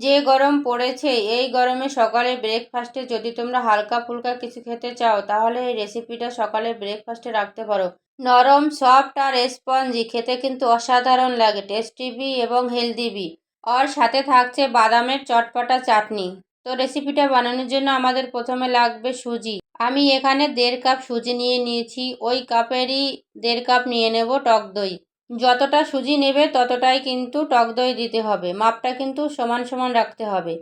যে গরম পড়েছে এই গরমে সকালে ব্রেকফাস্টে যদি তোমরা হালকা ফুলকা কিছু খেতে চাও তাহলে এই রেসিপিটা সকালে ব্রেকফাস্টে রাখতে পারো। নরম সফট আর স্পঞ্জি, খেতে কিন্তু অসাধারণ লাগে, টেস্টি বি এবং হেলদি বি। আর সাথে থাকছে বাদামের চটপটা চাটনি। তো রেসিপিটা বানানোর জন্য আমাদের প্রথমে লাগবে সুজি। আমি এখানে 1.5 কাপ সুজি নিয়ে নিয়েছি। ওই কাপেরই 1.5 কাপ নিয়ে নেব টক দই। যতটা সুজি নেবে ততটাই কিন্তু টক দই দিতে হবে, মাপটা কিন্তু সমান সমান রাখতে হবে।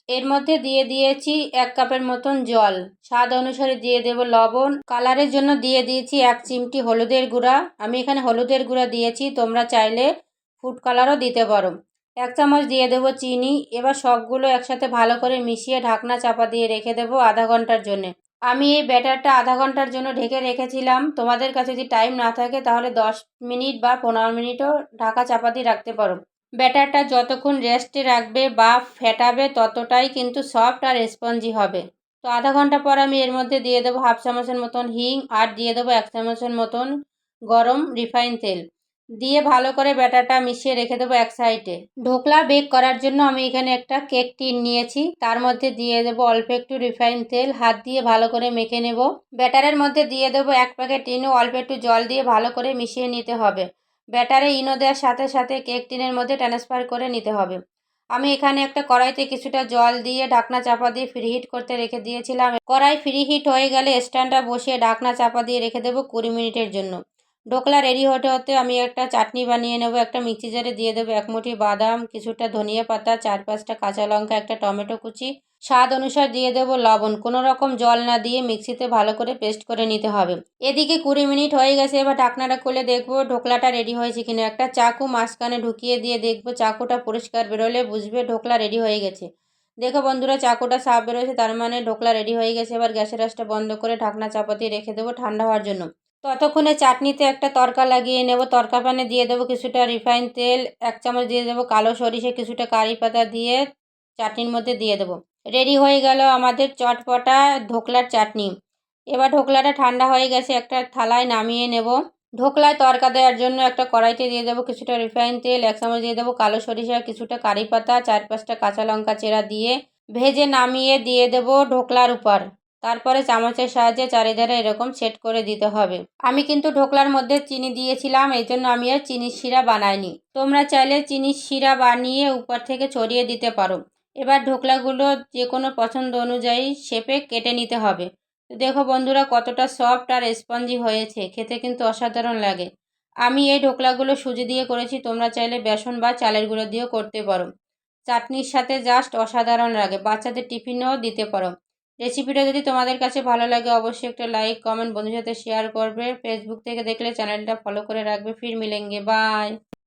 এর মধ্যে দিয়ে দিয়েছি 1 কাপের মতন জল। স্বাদ অনুসারে দিয়ে দেব লবণ। কালারের জন্য দিয়ে দিয়েছি 1 চিমটি হলুদের গুঁড়া। আমি এখানে হলুদের গুঁড়া দিয়েছি, তোমরা চাইলে ফুড কালারও দিতে পারো। 1 চামচ দিয়ে দেব চিনি। এবার সবগুলো একসাথে ভালো করে মিশিয়ে ঢাকনা চাপা দিয়ে রেখে দেবো আধা ঘন্টার জন্য। আমি এই ব্যাটারটা আধা ঘন্টার জন্য ঢেকে রেখেছিলাম। তোমাদের কাছে যদি টাইম না থাকে তাহলে 10 মিনিট বা 15 মিনিটও ঢাকা চাপা দিয়ে রাখতে পারো। ব্যাটারটা যতক্ষণ রেস্টে রাখবে বা ফেটাবে ততটাই কিন্তু সফট আর স্পঞ্জি হবে। তো আধা ঘন্টা পর আমি এর মধ্যে দিয়ে দেবো 1/2 চামচের মতন হিং আর দিয়ে দেবো 1 চামচের মতন গরম রিফাইন তেল। দিয়ে ভালো করে ব্যাটারটা মিশিয়ে রেখে দেবো এক সাইডে। ঢোকলা বেক করার জন্য আমি এখানে একটা কেক টিন নিয়েছি, তার মধ্যে দিয়ে দেবো অল্প একটু রিফাইন তেল। হাত দিয়ে ভালো করে মেখে নেব। ব্যাটারের মধ্যে দিয়ে দেবো 1 প্যাকেট ইনো, অল্প একটু জল দিয়ে ভালো করে মিশিয়ে নিতে হবে। ব্যাটারে ইনো দেওয়ার সাথে সাথে কেক টিনের মধ্যে ট্রান্সফার করে নিতে হবে। আমি এখানে একটা কড়াইতে কিছুটা জল দিয়ে ঢাকনা চাপা দিয়ে ফ্রিহিট করতে রেখে দিয়েছিলাম। কড়াই ফ্রিহিট হয়ে গেলে স্ট্যান্ডটা বসিয়ে ঢাকনা চাপা দিয়ে রেখে দেবো 20 মিনিটের জন্য। ঢোকলা রেডি হতে হতে আমি একটা চাটনি বানিয়ে নেব। একটা মিক্সি জারে দিয়ে দেবো 1 মুঠি বাদাম, কিছুটা ধনিয়া পাতা, 4-5টা কাঁচা লঙ্কা, একটা টমেটো কুচি। স্বাদ অনুসার দিয়ে দেবো লবণ। কোনো রকম জল না দিয়ে মিক্সিতে ভালো করে পেস্ট করে নিতে হবে। এদিকে 20 মিনিট হয়ে গেছে। এবার ঢাকনাটা খুলে দেখবো ঢোকলাটা রেডি হয়েছে কিনা। একটা চাকু মাঝখানে ঢুকিয়ে দিয়ে দেখবো চাকুটা পরিষ্কার বেরোলে বুঝবে ঢোকলা রেডি হয়ে গেছে। দেখো বন্ধুরা, চাকুটা সাফ বেরোয়েছে, তার মানে ঢোকলা রেডি হয়ে গেছে। এবার গ্যাসের আঁচটা বন্ধ করে ঢাকনা চাপা দিয়ে রেখে দেবো ঠান্ডা হওয়ার জন্য। ততক্ষণে চাটনিতে একটা তড়কা লাগিয়ে নেব। তড়কা প্যানে দিয়ে দেবো কিছুটা রিফাইন তেল, 1 চামচ দিয়ে দেবো কালো সরিষা, কিছুটা কারি পাতা দিয়ে চাটনির মধ্যে দিয়ে দেবো। রেডি হয়ে গেল আমাদের চটপটা ঢোকলার চাটনি। এবার ঢোকলাটা ঠান্ডা হয়ে গেছে, একটা থালায় নামিয়ে নেব। ঢোকলায় তড়কা দেওয়ার জন্য একটা কড়াইতে দিয়ে দেবো কিছুটা রিফাইন তেল, 1 চামচ দিয়ে দেবো কালো সরিষা, কিছুটা কারি পাতা, 4-5টা কাঁচা লঙ্কা চেরা দিয়ে ভেজে নামিয়ে দিয়ে দেবো ঢোকলার উপর। তারপরে চামচের সাহায্যে চারিধারে এরকম সেট করে দিতে হবে। আমি কিন্তু ঢোকলার মধ্যে চিনি দিয়েছিলাম, এই জন্য আমি আর চিনির শিরা বানাইনি। তোমরা চাইলে চিনির শিরা বানিয়ে উপর থেকে ছড়িয়ে দিতে পারো। এবার ঢোকলাগুলো যে কোনো পছন্দ অনুযায়ী শেপে কেটে নিতে হবে। দেখো বন্ধুরা কতটা সফট আর স্পঞ্জি হয়েছে, খেতে কিন্তু অসাধারণ লাগে। আমি এই ঢোকলাগুলো সুজি দিয়ে করেছি, তোমরা চাইলে বেসন বা চালের গুঁড়ো দিয়েও করতে পারো। চাটনির সাথে জাস্ট অসাধারণ লাগে, বাচ্চাদের টিফিনেও দিতে পারো। রেসিপিটা যদি তোমাদের কাছে ভালো লাগে অবশ্যই একটা লাইক কমেন্ট বন্ধুর সাথে শেয়ার করবে। ফেসবুক থেকে দেখলে চ্যানেলটা ফলো করে রাখবে। ফির মিলেঙ্গে, বাই।